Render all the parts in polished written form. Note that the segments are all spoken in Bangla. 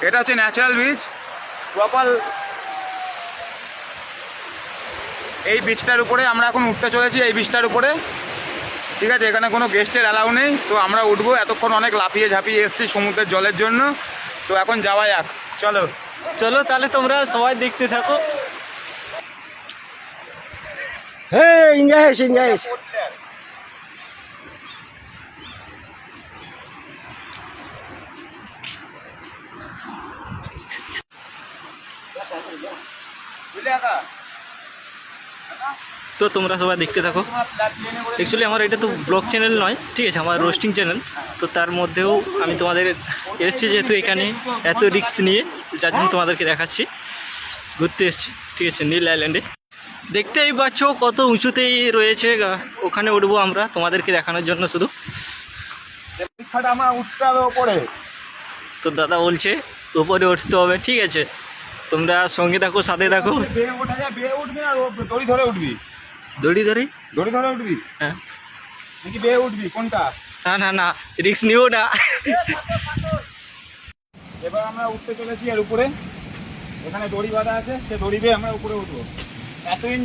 এটা হচ্ছে ন্যাচারাল বিচ, প্রপার এই বিচটার উপরে আমরা এখন উঠতে চলেছি, এই বিচটার উপরে। ঠিক আছে, এখানে কোনো গেস্টের অ্যালাউ নেই, তো আমরা উঠবো। এতক্ষণ অনেক লাফিয়ে ঝাঁপিয়ে এসেছি সমুদ্রের জলের জন্য, তো এখন যাওয়া যাক। চলো চলো তাহলে তোমরা সবাই দেখতে থাকো। হ্যাঁ, এনজয়। তো তোমরা সবাই দেখতে থাকো। অ্যাকচুয়ালি আমার এটা তো ব্লগ চ্যানেল নয়, ঠিক আছে, আমার রোস্টিং চ্যানেল। তো তার মধ্যেও আমি তোমাদের এসেছি যেহেতু এখানে এত রিস্ক নিয়ে, যার জন্য তোমাদেরকে দেখাচ্ছি। ঘুরতে এসেছি, ঠিক আছে, নীল আইল্যান্ডে। দেখতেই পাচ্ছ কত উঁচুতেই রয়েছে, ওখানে উঠবো আমরা তোমাদেরকে দেখানোর জন্য শুধু। আমার উঠতে হবে ওপরে। তো দাদা বলছে উপরে উঠতে হবে, ঠিক আছে, তোমরা সঙ্গে থাকো, সাথে থাকো। উঠবি না দড়ি ধরে উঠবি? দড়ি ধরে উঠবি? হ্যাঁ, নাকি বেয়ে উঠবি, কোনটা? না রিস্ক নিও না। এবার আমরা উঠতে চলেছি এর উপরে। এখানে দড়ি বাঁধা আছে, সে দড়ি দিয়ে আমরা উপরে উঠবো। এতদিন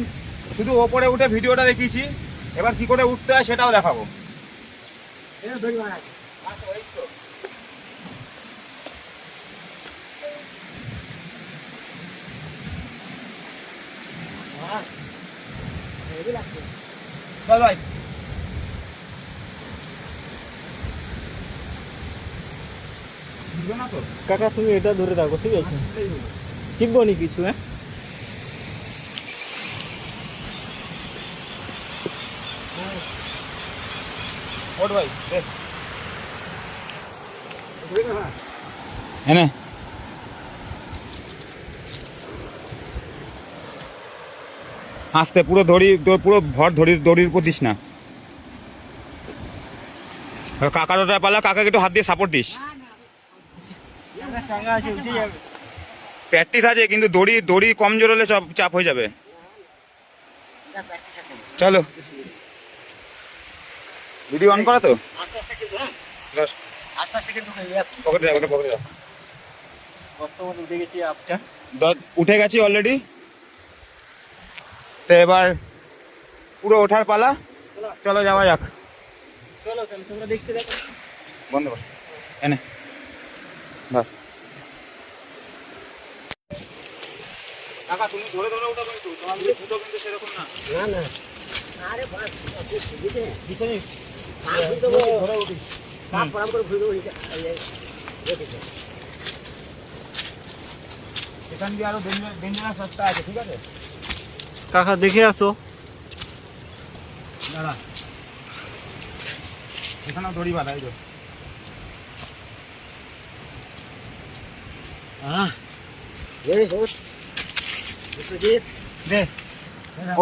শুধু ওপরে উঠে ভিডিওটা দেখিয়েছি, এবার কি করে উঠতে হয় সেটাও দেখাবো। চল ভাই। কাকা তুমি এটা ধরে থাকো, ঠিক আছে, টিপবো নি কিছু। হ্যাঁ, ওঠ ভাই, হ্যাঁ আস্তে, পুরো পুরো ভর দড়ির উপর দিস না। কাকার ওটা পালা, কাকাকে একটু হাত দিয়ে সাপোর্ট দিস। প্র্যাকটিস আছে, কিন্তু দড়ি কমজোর হলে চাপ হয়ে যাবে। চলো, ভিডিও অন করা তো? উঠে গেছি অলরেডি। তো এবার পুরো ওঠার পালা, চলো যাওয়া যাক। চলো তাহলে তোমরা দেখতে দেখো। বন্ধ কর, এনে ধর। কাকা তুমি ধরে ওঠা, কিন্তু তোমার জুতো কিন্তু সেরকম না। আরে বাস পিছনে ধরে উঠি, পরাম করে ঘুরে উঠি। এখান দিয়ে আরো ডেঞ্জারাস রাস্তা আছে, ঠিক আছে? কাকা দেখে আসো। দাঁড়া, এখানেও দড়ি বাঁধা, এই তো। দে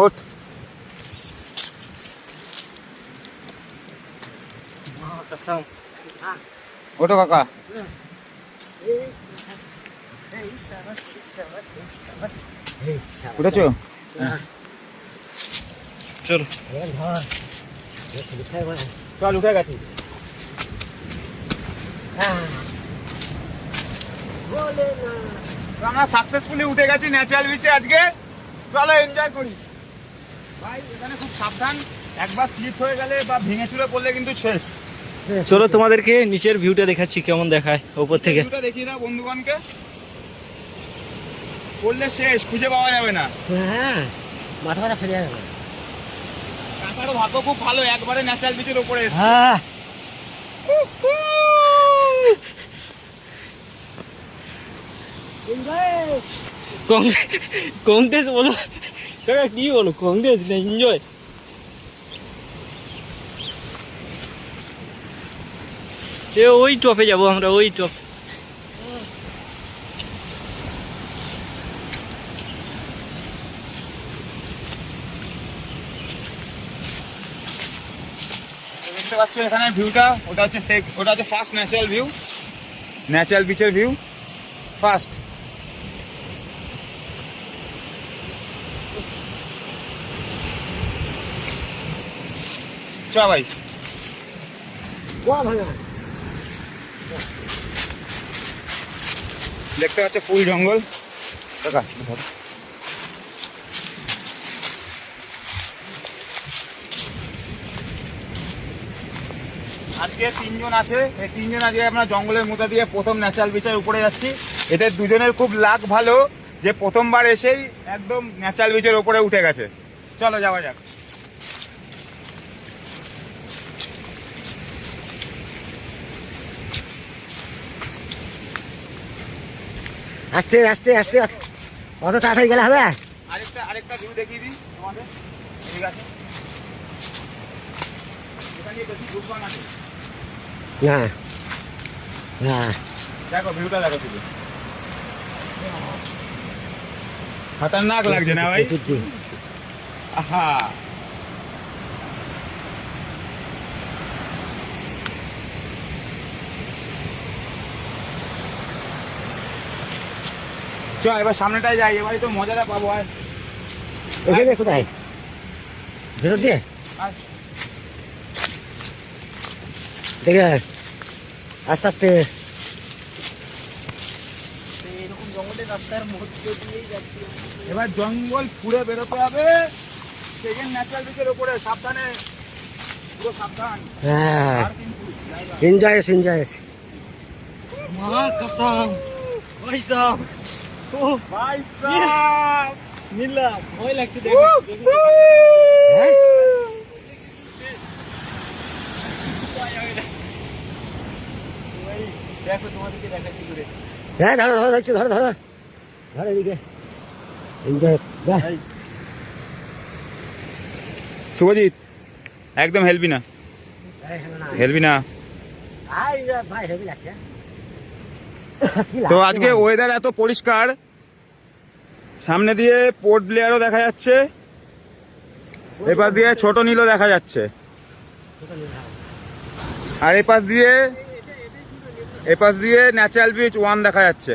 ওঠ। ওঠো কাকা। উঠেছো? চলো চল, উঠে গেছি। আমরা সাকসেসফুলি উঠে গেছি ন্যাচারাল বিচে আজকে। চলো এনজয় করি ভাই। এখানে খুব সাবধান, একবার স্লিপ হয়ে গেলে বা ভেঙে চুরে পড়লে কিন্তু শেষ। চলো তোমাদেরকে নিচের ভিউটা দেখাচ্ছি কেমন দেখায় উপর থেকে। ভিউটা দেখিয়ে দাও বন্ধুগণকে। পড়লে শেষ, খুঁজে পাওয়া যাবে না। হ্যাঁ, মাথা ফেলে যাবে। কাকারও ভাগ্য খুব ভালো, একবারে ন্যাচারাল বিচের উপরে। হ্যাঁ, কংগ্রেস বলো কাকা, কি বলো, কংগ্রেস না এনজয়? ওই টপে যাবো আমরা, ওই টপ। দেখতে পাচ্ছ এখানে ভিউটা, ওটা হচ্ছে ফার্স্ট ন্যাচারাল ভিউ, ন্যাচারাল বিচের ভিউ ফার্স্ট। ভাই। দেখতে পাচ্ছ ফুল জঙ্গল। কাকা ধরো। আজকে তিনজন আছে, এই তিনজন আজকে আমরা জঙ্গলের মধ্যে দিয়ে প্রথম ন্যাচারাল বিচের উপরে যাচ্ছি। এদের দুজনের খুব লাক ভালো যে প্রথমবার এসেই একদম ন্যাচারাল বিচের উপরে উঠে গেছে। চলো যাওয়া যাক। আস্তে আস্তে আস্তে অত তাড়াতাড়ি গেলে হবে? আরেকটা ভিউ দেখিয়ে দিই তোমাদের। ঠিক আছে, এখানে বেশি ঢুকবা না। না না, দেখো ভিউটা দেখো শুধু, খতরনাক লাগছে না ভাই? আহা, চ এবার সামনেটায় যাই, এবারে তো মজাটা পাবো। আর এখানে কোথায়? ভেতর দিয়ে আর দেখে আস্তে আস্তে। এরকম জঙ্গলের রাস্তার মধ্যে দিয়েই যাচ্ছি। এবার জঙ্গল ফুড়ে বেরোতে হবে সেকেন্ড ন্যাচারাল বিচের ওপরে। সাবধানে, পুরো সাবধান। হ্যাঁ, আর কিন্তু এনজয়েস এনজয়েস। মা কসম ভাই সাহেব, ও ভাই সাব নীলা ভয় লাগছে দেখ। হ্যাঁ দেখো তোমাদেরকে দেখাচ্ছি ঘুরে। হ্যাঁ, ধরো ধরো একটু ধরো ধরো ধরো এদিকে। এনজয়েস। শুভজিৎ একদম হেলবি না, হেলবি না। ভাই হেভি লাগছে। তো আজকে ওয়েদার এত পরিষ্কার, সামনে দিয়ে পোর্ট ব্লেয়ারও দেখা যাচ্ছে, এপাশ দিয়ে ছোট নীলও দেখা যাচ্ছে, আর এপাশ দিয়ে ন্যাচারাল বিচ 1 দেখা যাচ্ছে।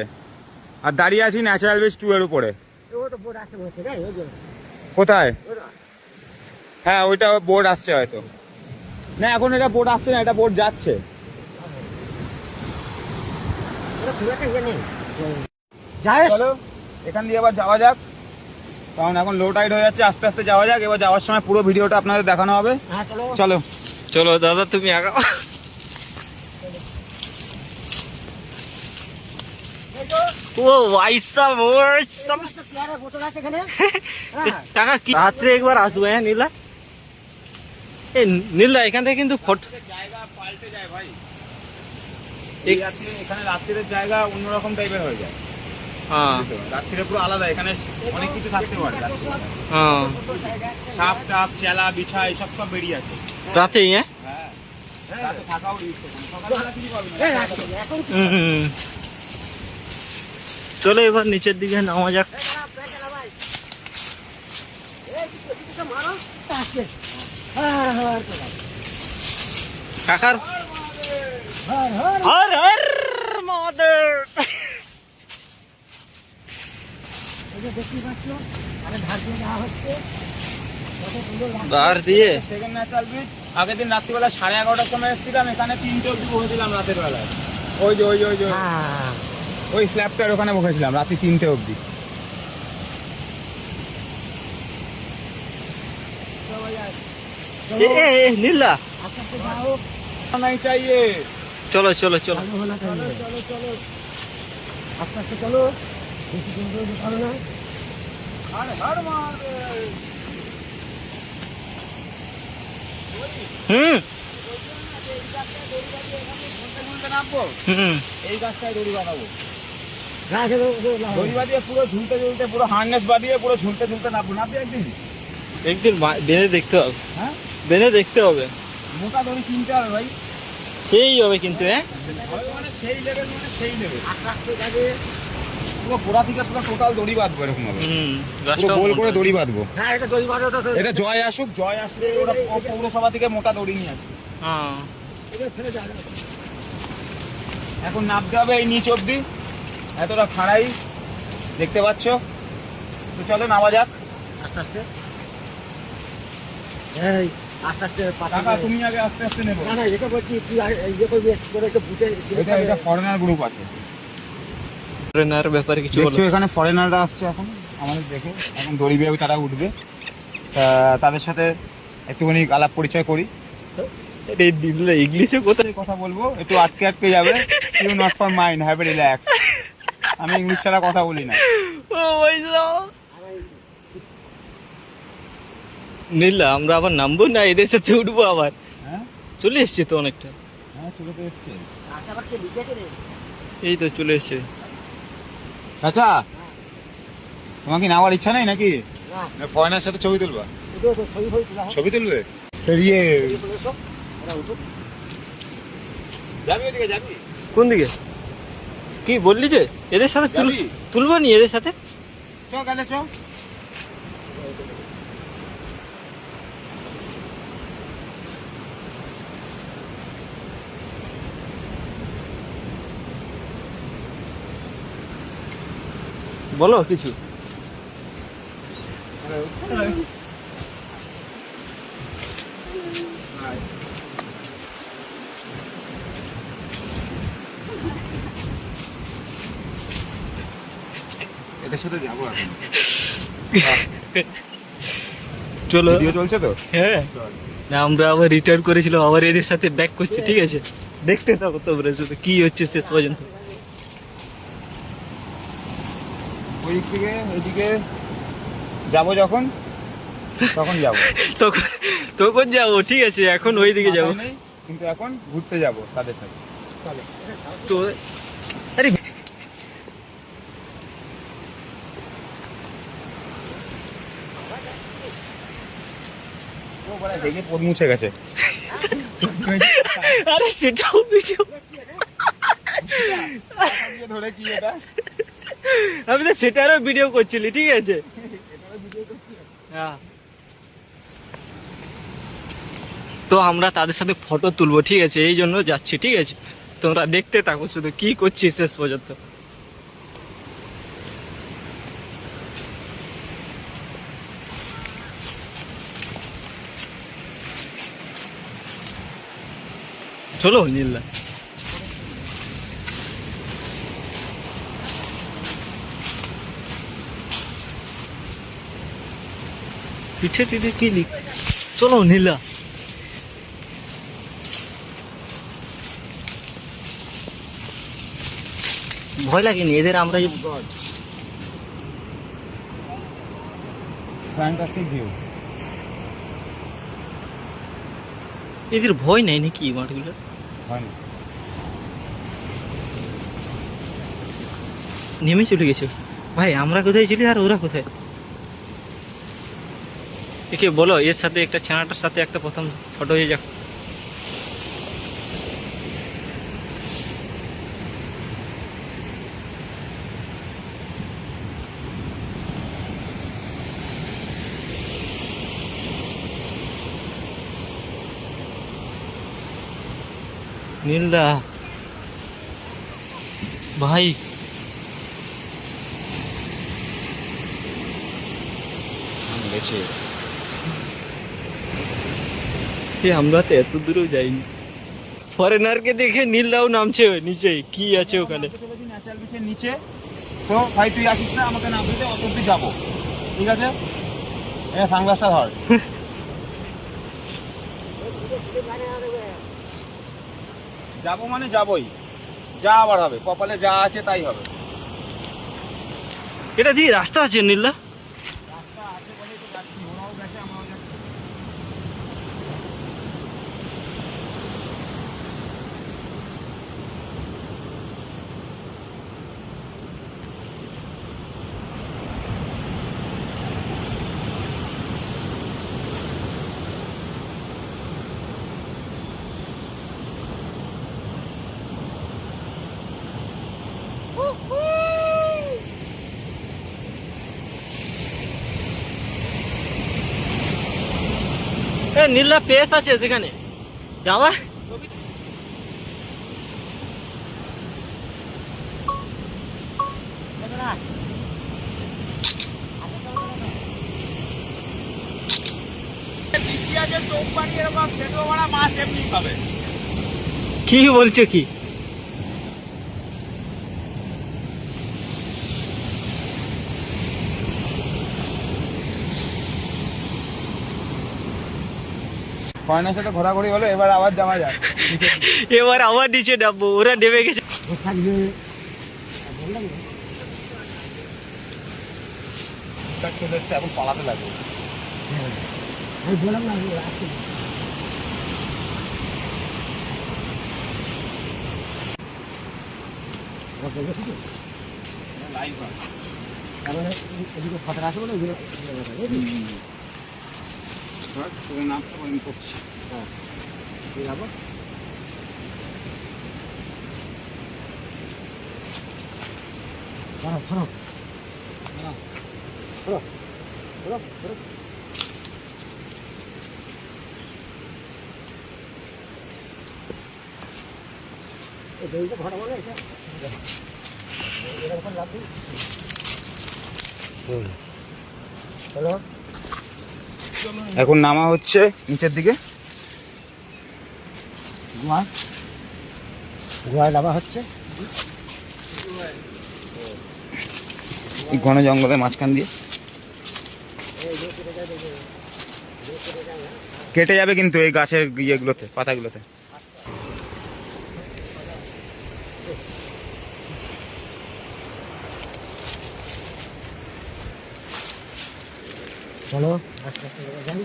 আর দাঁড়িয়ে আছি ন্যাচারাল বিচ 2 এর উপরে। কোথায়? হ্যাঁ ওইটা বোর্ড আসছে হয়তো। না এখন এটা বোর্ড আসছে না, এটা বোর্ড যাচ্ছে। চলো এখান দিয়ে এবার যাওয়া যাক, কারণ এখন লো টাইড হয়ে যাচ্ছে। আস্তে আস্তে যাওয়া যাক। এবার যাওয়ার সময় পুরো ভিডিওটা আপনাদের দেখানো হবে। হ্যাঁ চলো চলো চলো দাদা তুমি আগাও। ও ভাই সাহেব, ওর সাহেব বোতল আছে এখানে। টাকা কি রাত্রে একবার আসবো। হ্যাঁ নীলা, এ নীলা এখান থেকে কিন্তু ফটো জায়গা পাল্টে যায় ভাই। এখানে রাত্রির জায়গা অন্যরকম টাইপের হয়ে যায়। হ্যাঁ রাত্রিরে পুরো আলাদা, এখানে অনেক কিছু থাকতে পারে। হ্যাঁ, সাপ টাপ চেলা বিছা এইসব সব বেরিয়ে আছে। রাতেই। হ্যাঁ হ্যাঁ রাতে থাকাও রিস্ক, সকালবেলা কিছু পাবি না। হুম, চলো এবার নিচের দিকে নামা যাক। কাকার হর হর মহাদেব। ধার দিয়ে সেকেন্ড ন্যাচারাল বিচ আগের দিন রাত্রিবেলা 11:30টার সময় এসেছিলাম, এখানে 3টে অব্দি বসেছিলাম রাতের বেলায়। ওই যে ওই স্ল্যাবটার ওখানে বসেছিলাম রাত্রি 3টে অব্দি। নীলা नहीं चाहिए। চলো চলো চলো। আস্তে আস্তে চলো, বেশি জোরে ভালো না। হুম হুম, এই গাছটায় দড়ি বাঁধাবো, গাছ দড়ি বাঁধিয়ে পুরো ঝুলতে ঝুলতে, পুরো হার্নেস বাঁধিয়ে পুরো ঝুলতে ঝুলতে নামবো। নামবি একদিন? একদিন বেঁধে দেখতে হবে। হ্যাঁ বেঁধে দেখতে হবে, মোটা দড়ি কিনতে হবে ভাই। সেই হবে কিন্তু। হ্যাঁ মানে সেই লেভেল, মানে সেই লেভেল। আস্তে আস্তে যাবে। পুরো গোড়া থেকে পুরো টোটাল দড়ি বাঁধবো এরকম ভাবে, হুম, পুরো গোল করে দড়ি বাঁধবো। হ্যাঁ, এটা দড়ি বাঁধাটা তো এটা জয় আসুক, জয় আসলে ওরা পৌরসভা থেকে মোটা দড়ি নিয়ে আসবে। হ্যাঁ এটা ছেড়ে যাবে। এখন নামতে হবে এই নিচ অব্দি, এতটা খাড়াই দেখতে পাচ্ছ। তো চলো নামা যাক। আস্তে আস্তে। এই আস্তে আস্তে পাতা টাকা তুমি আগে আস্তে আস্তে নেবো। না না এটা বলছি তুই ইয়ে করবি করে একটু বুটে এটা ফরেনার গ্রুপ আছে। ট্রেনার ব্যাপারে কিছু বলো। দেখছো এখানে ফরেনাররা আসছে এখন আমাদের দেখে, এখন দড়ি বেয়ে তারা উঠবে। তাদের সাথে একটুখানি আলাপ পরিচয় করি। এই দিল্লা ইংলিশে কোথায় এই কথা বলবো, একটু আটকে আটকে যাবে। You not for mind, have a relax. আমি ইংলিশ ছাড়া কথা বলি না। ও ভাইসা নীলা, আমরা আবার নামবো না এদের সাথে উঠবো আবার? হ্যাঁ চলে এসছে তো অনেকটা। হ্যাঁ চলে তো এসছে। আচ্ছা আবার কে লিখেছে রে এই তো চলে এসছে। আচ্ছা তোমার কি নামার ইচ্ছা নেই নাকি? না ফরেনার সাথে ছবি তুলবা? এটা তো ছবি ছবি তোলা হয় ছবি তুলবে? ইয়ে ওরা উঠুক যাবি ওদিকে যাবি? কোন দিকে? কি বললি যে এদের সাথে যাবি? তুলবো নি এদের সাথে? চ গেলে চ। বলো কিছু। এদের সাথে যাবো এখন। চলো। ভিডিও চলছে তো? হ্যাঁ না, আমরা আবার রিটার্ন করেছিলাম, আবার এদের সাথে ব্যাক করছে। ঠিক আছে, দেখতে থাকো তোমরা শুধু কি হচ্ছে শেষ পর্যন্ত। ওই দিক থেকে এদিকে যাবো যখন, তখন যাবো। তখন তখন যাবো, ঠিক আছে। এখন ওই দিকে যাবো, মাথায় নেই, কিন্তু এখন ঘুরতে যাবো তাদের সাথে। তো আরে ও বড় দেখে পদ মুছে গেছে। আরে সেটাও কিছু, ধরে কি এটা? আমি তো সেটারও ভিডিও করছিলি, ঠিক আছে। হ্যাঁ, তো আমরা তাদের সাথে ফটো তুলবো, ঠিক আছে, এই জন্য যাচ্ছি। ঠিক আছে, তোমরা দেখতে থাকো শুধু কি করছি শেষ পর্যন্ত। চলো নীলা। পিঠে টিঠে কি লিখ, চলো নীলা। ভয় লাগেনি এদের? আমরা যদি ফ্যান্টাস্টিক ভিউ। এদের ভয় নাই নাকি মাঠগুলো? হয় না। নেমে চলে গেছে ভাই। আমরা কোথায় ছিলি আর ওরা কোথায়? একে বলো এর সাথে একটা ছানাটার সাথে একটা প্রথম ফটো হয়ে যাক। নীলদা ভাই, আমরা তো এত দূরেও যাইনি। ফরেনারকে দেখে নীলদাও নামছে নিচে, কি আছে ওখানে? ন্যাচারাল বিচের নিচে। তো ভাই তুই আসিস না, আমাকে না বুঝে অত অব্দি যাবো, ঠিক আছে? এই সানগ্লাসটা ধর। যাবো মানে যাবোই, যা আবার হবে, কপালে যা আছে তাই হবে। এটা দিয়ে রাস্তা আছে নীলদা? রাস্তা আছে বলেই তো যাচ্ছি, ওরাও গেছে আমরাও যাচ্ছি। এ নীলদা পেস আছে সেখানে যাওয়া? আছে চোখ বাড়ি এরকম সেদ্ধ করা মাছ এমনি পাবে। কি বলছো কি? কয়নার সাথে ঘোরাঘুরি হলো, এবার আবার যাওয়া যাক। এবার আবার নিচে নামবো, ওরা নেমে গেছে। চলে এসছে, এখন পালাতে লাগবে। আমি বললাম না আসছে লাইভ তারপরে এদিকে খতরা আছে বলে ওইগুলো নাম করছি। যাবো শোনো ঘটা বলে এটা এরকম লাভ দিই। হ্যালো, এখন নামা হচ্ছে নিচের দিকে, গোয়ায় নামা হচ্ছে। এই ঘন জঙ্গলের মাঝখান দিয়ে কেটে যাবে কিন্তু এই গাছের ইয়েগুলোতে, পাতাগুলোতে। চলো আস্তে আস্তে যাই,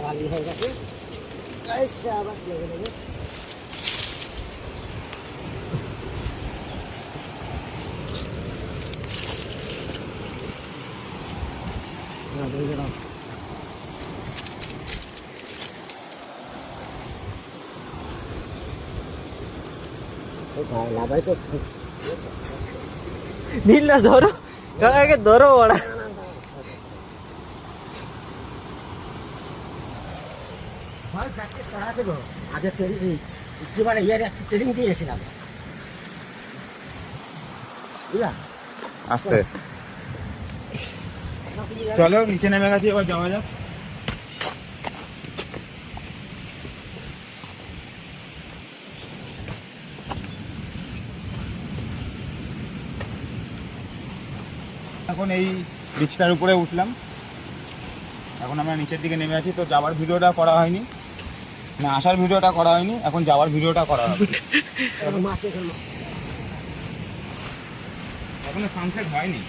ভালো হয়ে গেছে। আবার লেগে দেবে। লাভাই তো নীল না ধরো, আগে ধরো ওরা। প্র্যাকটিস করা আছে গো, আগে একেবারে ইয়ার একটা ট্রেনিং দিয়ে এসেছিলাম, বুঝলা? আস্তে চলো, নিচে নেমে গেছি, এবার যাওয়া যাক। এখন এই ব্রিজটার উপরে উঠলাম, এখন আমরা নিচের দিকে নেমে আছি। তো যাওয়ার ভিডিওটা করা হয়নি, না আসার ভিডিওটা করা হয়নি, এখন যাওয়ার ভিডিওটা করা হবে। মাছে এখনো সানসেট হয়নি।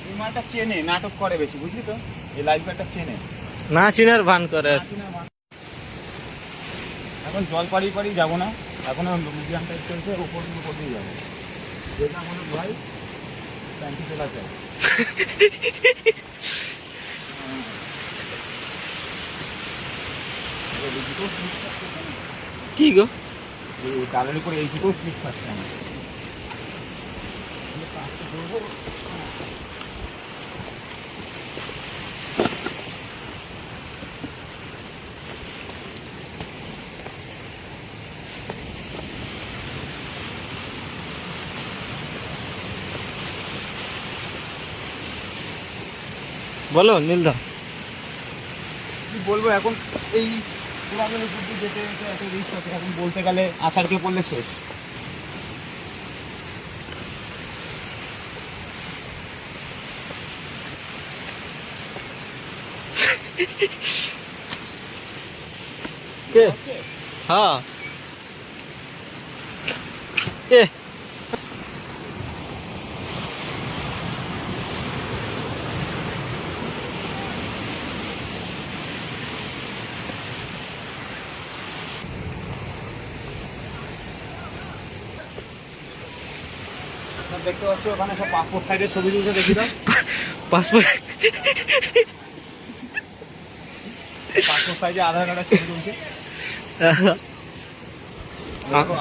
এই মালটা চেনে, নাটক করে বেশি, বুঝলি তো? এই লাইফ একটা চেনে না চিনার ভান করে। এখন জল পাড়ি পাড়ি যাবো না, এখন মিডিয়াম টাইপ চলছে, উপর দিয়ে যাবো। যেটা মনে ভাই প্যান্টি চলা চাই। কি গো? এই ডালের উপরে এই দুটো স্লিপ খাচ্ছে আমার। বলো নীলদা। কি বলবো এখন, এই পুরাগের উপর দিয়ে যেতে যেতে এত রিস্ক আছে, এখন বলতে গেলে আছাড়কে পড়লে শেষ। কে? হ্যাঁ এ দেখতে পাচ্ছ ওখানে সব পাসপোর্ট সাইজের ছবি তুলছে, দেখি দাও। পাসপোর্ট পাসপোর্ট সাইজে আধার কার্ডের ছবি তুলছে,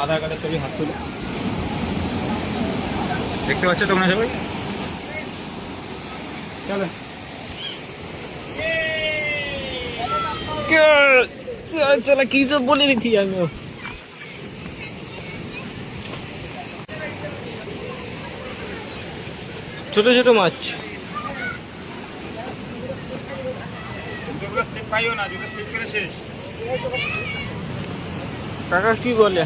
আধার কার্ডের ছবি হাত তুলে দেখতে পাচ্ছ তোমরা সবাই। চলো চলা কি সব বলে দিচ্ছি আমি। ছোট ছোট মাছ। জুতোগুলো স্লিপ পাইও না, জুতো স্লিপ করে শেষ। কাকা কি বলে?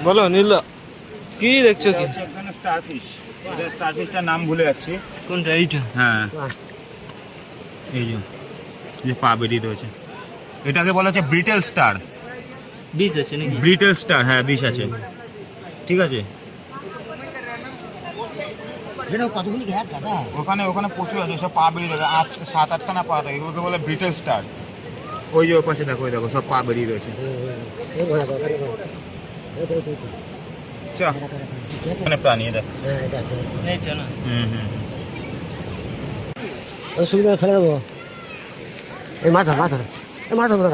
বলো নীলা, কি দেখছো কি? এখানে স্টারফিশ, এটা স্টারফিশটার নাম ভুলে যাচ্ছি। কোনটা এইটা? হ্যাঁ এই যে পা বেরিয়ে রয়েছে, এটাকে বলা হচ্ছে ব্রিটেল স্টার। বিষ আছে নাকি? ব্রিটেল স্টার, হ্যাঁ বিষ আছে, ঠিক আছে। এটা কতগুলি ঘ্যাক দাদা? ওখানে ওখানে প্রচুর আছে, সব পা বেরিয়ে যাবে, 7-8খানা পা থাকে, এগুলোকে বলে ব্রিটেল স্টার। ওই যে ওপাশে দেখো, ওই দেখো সব পা বেরিয়ে রয়েছে। এই ঘোড়া তো এই চা মানে প্রাণী দেখ। হ্যাঁ এটা এইটা না? ওই সুবিধা ফেলে দেবো। এই মাছ ধর, মাছ ধর, এই মাছ ধর।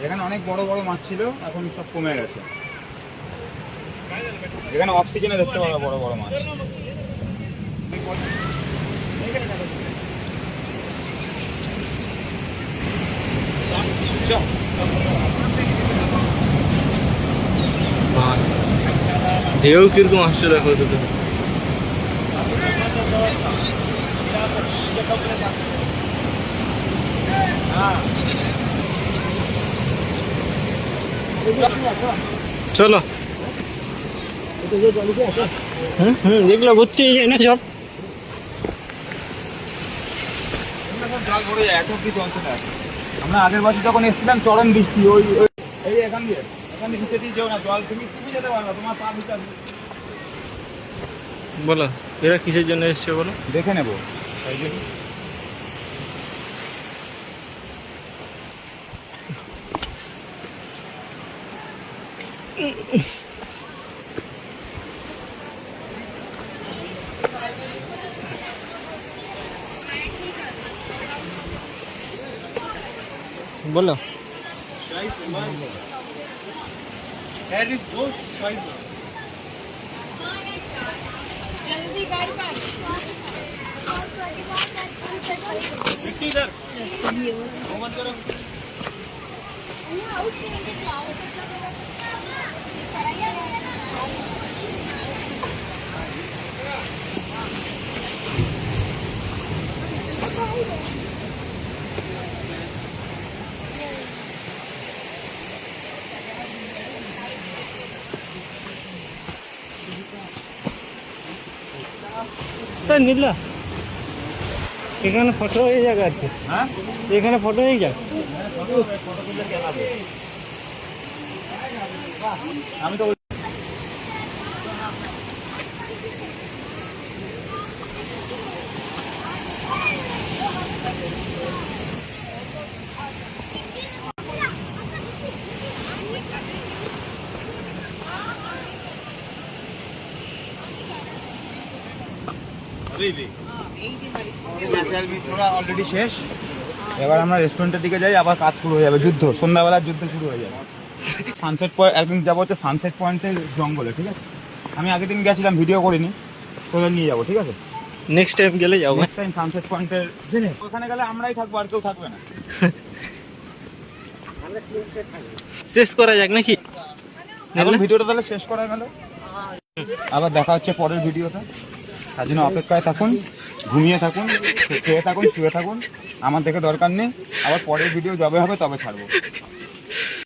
এখানে অনেক বড় বড় মাছ ছিল, এখন সব কমে গেছে। এখানে অফ সিজনে দেখতে পাবে বড় বড় মাছ। ঢেউ কিরকম আসছে দেখো তো। চলো। যেগুলো ভর্তি হয়ে যায় না সব। জল ভরে যায়, এত কি জল আছে। আমরা আগের বছর যখন এসেছিলাম চরম বৃষ্টি, ওই এই এখান দিয়ে নিচে দিয়ে যাও না, জল তুমি যেতে পারো না, তোমার পা ভিতরে। বলো এরা কিসের জন্য এসছে বলো? দেখে নেবো এই যে। বলো। जल्दी कर पाए তাই নীলা, এখানে ফটো হয়ে যাক আর কি। হ্যাঁ এখানে ফটো হয়ে যাক। আমি তো অলরেডি শেষ। এবার আমরা রেস্টুরেন্টের দিকে যাই, আবার কাজ শুরু হয়ে যাবে, যুদ্ধ, সন্ধ্যাবেলার যুদ্ধ শুরু হয়ে যাবে। সানসেট পয়েন্ট একদিন যাবো হচ্ছে সানসেট পয়েন্টের জঙ্গলে, ঠিক আছে। আমি আগের দিন গেছিলাম, ভিডিও করিনি, তোদের নিয়ে যাবো, ঠিক আছে। নেক্সট টাইম গেলে যাবো। নেক্সট টাইম সানসেট পয়েন্টের ওখানে গেলে আমরাই থাকবো, আর কেউ থাকবে না। আমরা তিন সেট থাকবো। শেষ করা যাক নাকি? এখন ভিডিওটা তাহলে শেষ করা গেল, আবার দেখা হচ্ছে পরের ভিডিওতে। তার জন্য অপেক্ষায় থাকুন, ঘুমিয়ে থাকুন, খেয়ে থাকুন, শুয়ে থাকুন, আমার দেখে দরকার নেই। আবার পরের ভিডিও যবে হবে তবে ছাড়বো।